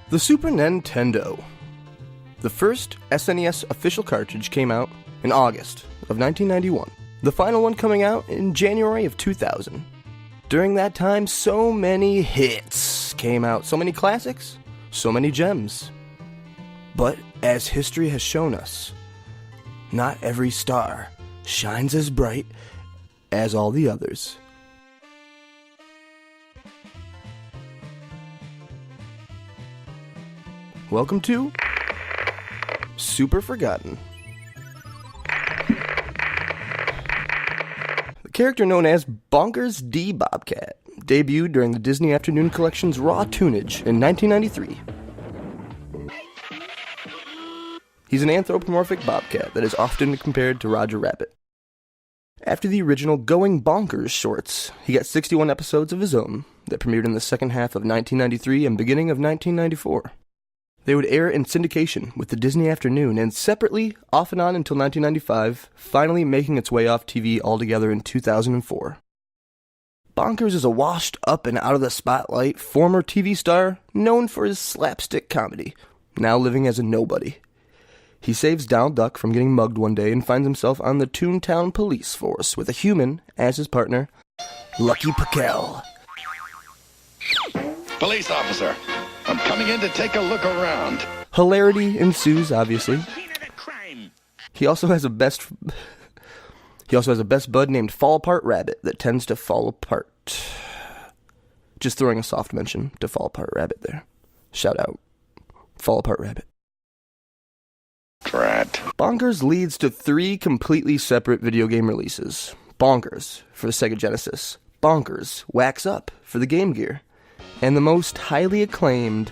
The Super Nintendo. The first SNES official cartridge came out in August of 1991. The final one coming out in January of 2000. During that time, so many hits came out, so many classics, so many gems. But as history has shown us, not every star shines as bright as all the others. Welcome to Super Forgotten. The character known as Bonkers D. Bobcat debuted during the Disney Afternoon Collection's Raw Tunage in 1993. He's an anthropomorphic bobcat that is often compared to Roger Rabbit. After the original Going Bonkers shorts, he got 61 episodes of his own that premiered in the second half of 1993 and beginning of 1994. They would air in syndication with the Disney Afternoon and separately, off and on until 1995, finally making its way off TV altogether in 2004. Bonkers is a washed up and out of the spotlight former TV star known for his slapstick comedy, now living as a nobody. He saves Donald Duck from getting mugged one day and finds himself on the Toontown police force with a human as his partner, Lucky Pickel. Police officer, I'm coming in to take a look around. Hilarity ensues, obviously. He also has a best bud named Fall Apart Rabbit that tends to fall apart. Just throwing a soft mention to Fall Apart Rabbit there. Shout out. Fall Apart Rabbit. Drat. Bonkers leads to 3 completely separate video game releases. Bonkers for the Sega Genesis. Bonkers Wax Up for the Game Gear. And the most highly acclaimed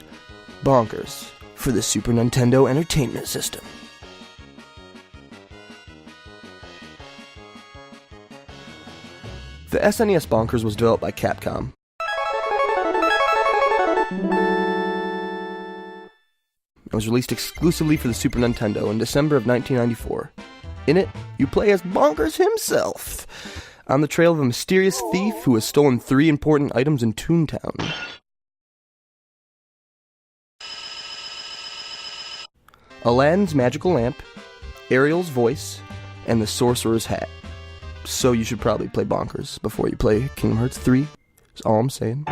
Bonkers for the Super Nintendo Entertainment System. The SNES Bonkers was developed by Capcom. It was released exclusively for the Super Nintendo in December of 1994. In it, you play as Bonkers himself, on the trail of a mysterious thief who has stolen 3 important items in Toontown. Aladdin's magical lamp, Ariel's voice, and the sorcerer's hat. So you should probably play Bonkers before you play Kingdom Hearts 3, is all I'm saying.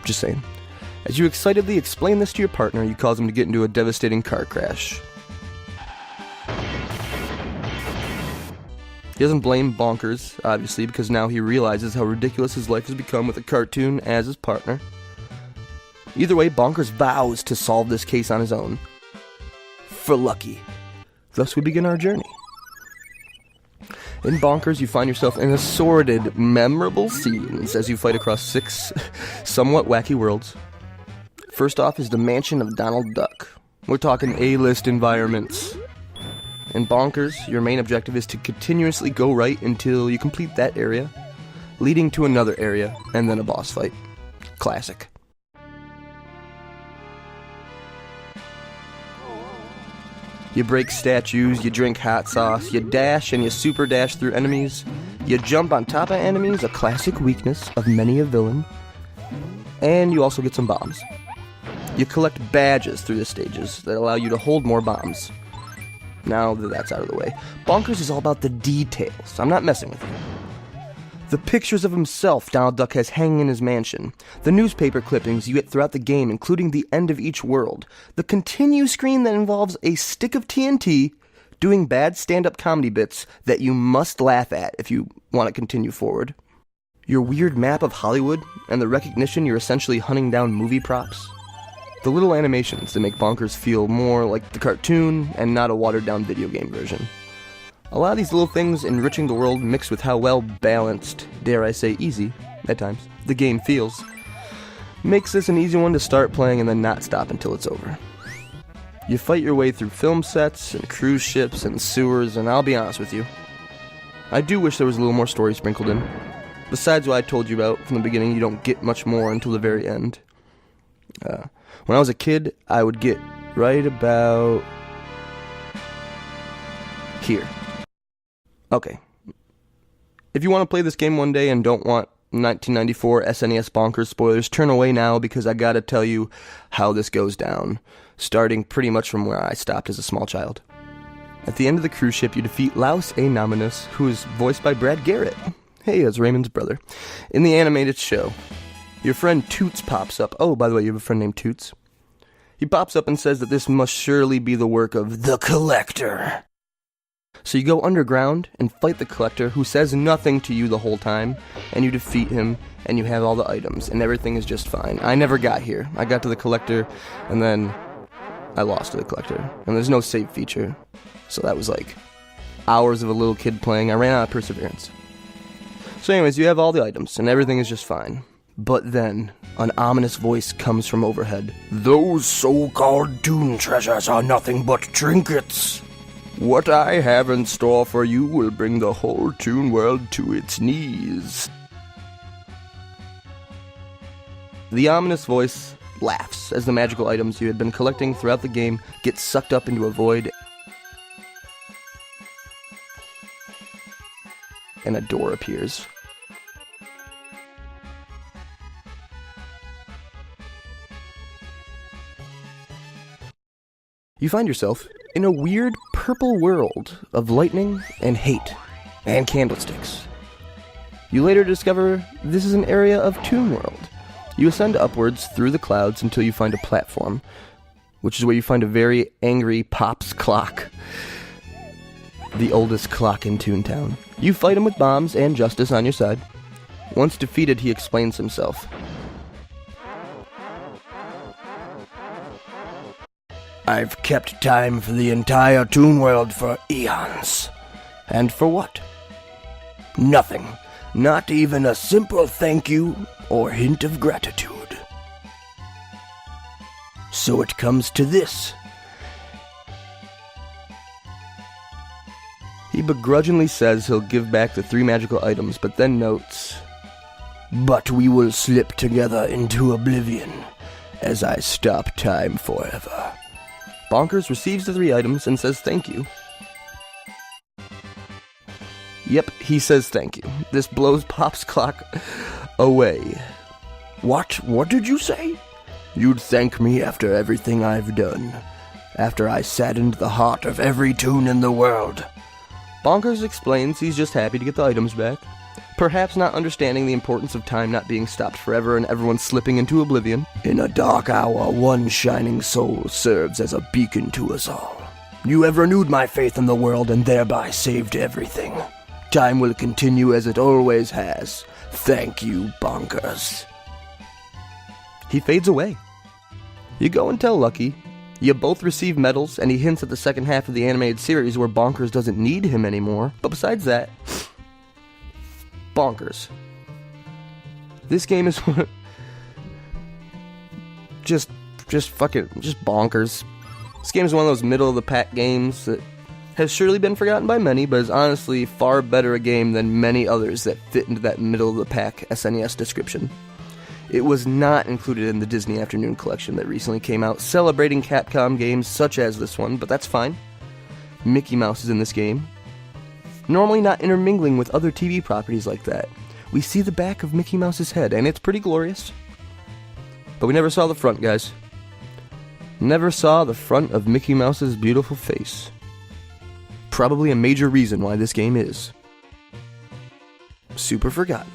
Just saying. As you excitedly explain this to your partner, you cause him to get into a devastating car crash. He doesn't blame Bonkers, obviously, because now he realizes how ridiculous his life has become with a cartoon as his partner. Either way, Bonkers vows to solve this case on his own. For Lucky. Thus we begin our journey. In Bonkers, you find yourself in assorted, memorable scenes as you fight across 6 somewhat wacky worlds. First off is the mansion of Donald Duck. We're talking A-list environments. In Bonkers, your main objective is to continuously go right until you complete that area, leading to another area, and then a boss fight. Classic. You break statues, you drink hot sauce, you dash and you super dash through enemies, you jump on top of enemies, a classic weakness of many a villain, and you also get some bombs. You collect badges through the stages that allow you to hold more bombs. Now that that's out of the way, Bonkers is all about the details. I'm not messing with you. The pictures of himself Donald Duck has hanging in his mansion, the newspaper clippings you get throughout the game, including the end of each world, the continue screen that involves a stick of TNT doing bad stand-up comedy bits that you must laugh at if you want to continue forward, your weird map of Hollywood, and the recognition you're essentially hunting down movie props. The little animations that make Bonkers feel more like the cartoon and not a watered-down video game version. A lot of these little things enriching the world mixed with how well balanced, dare I say easy, at times, the game feels, makes this an easy one to start playing and then not stop until it's over. You fight your way through film sets and cruise ships and sewers, and I'll be honest with you, I do wish there was a little more story sprinkled in. Besides what I told you about from the beginning, you don't get much more until the very end. When I was a kid, I would get right about here. Okay. If you want to play this game one day and don't want 1994 SNES Bonkers spoilers, turn away now because I gotta tell you how this goes down, starting pretty much from where I stopped as a small child. At the end of the cruise ship, you defeat Laos A. Nominus, who is voiced by Brad Garrett. Hey, it's Raymond's brother. In the animated show, your friend Toots pops up. Oh, by the way, you have a friend named Toots. He pops up and says that this must surely be the work of the Collector. So you go underground and fight the Collector, who says nothing to you the whole time, and you defeat him, and you have all the items, and everything is just fine. I never got here. I got to the Collector, and then I lost to the Collector, and there's no save feature. So that was like hours of a little kid playing. I ran out of perseverance. So anyways, you have all the items, and everything is just fine. But then, an ominous voice comes from overhead. Those so-called Toon treasures are nothing but trinkets. What I have in store for you will bring the whole Toon world to its knees. The ominous voice laughs as the magical items you had been collecting throughout the game get sucked up into a void, and a door appears. You find yourself in a weird purple world of lightning and hate and candlesticks. You later discover this is an area of Toon World. You ascend upwards through the clouds until you find a platform, which is where you find a very angry Pop's clock, the oldest clock in Toontown. You fight him with bombs and justice on your side. Once defeated, he explains himself. I've kept time for the entire Toon World for eons. And for what? Nothing. Not even a simple thank you or hint of gratitude. So it comes to this. He begrudgingly says he'll give back the 3 magical items, but then notes, but we will slip together into oblivion as I stop time forever. Bonkers receives the 3 items and says thank you. Yep, he says thank you. This blows Pop's clock away. What did you say? You'd thank me after everything I've done. After I saddened the heart of every Toon in the world. Bonkers explains he's just happy to get the items back, perhaps not understanding the importance of time not being stopped forever and everyone slipping into oblivion. In a dark hour, one shining soul serves as a beacon to us all. You have renewed my faith in the world and thereby saved everything. Time will continue as it always has. Thank you, Bonkers. He fades away. You go and tell Lucky. You both receive medals, and he hints at the second half of the animated series where Bonkers doesn't need him anymore. But besides that, Bonkers. This game is just bonkers. This game is one of those middle-of-the-pack games that has surely been forgotten by many, but is honestly far better a game than many others that fit into that middle-of-the-pack SNES description. It was not included in the Disney Afternoon Collection that recently came out, celebrating Capcom games such as this one, but that's fine. Mickey Mouse is in this game. Normally not intermingling with other TV properties like that. We see the back of Mickey Mouse's head, and it's pretty glorious. But we never saw the front, guys. Never saw the front of Mickey Mouse's beautiful face. Probably a major reason why this game is super forgotten.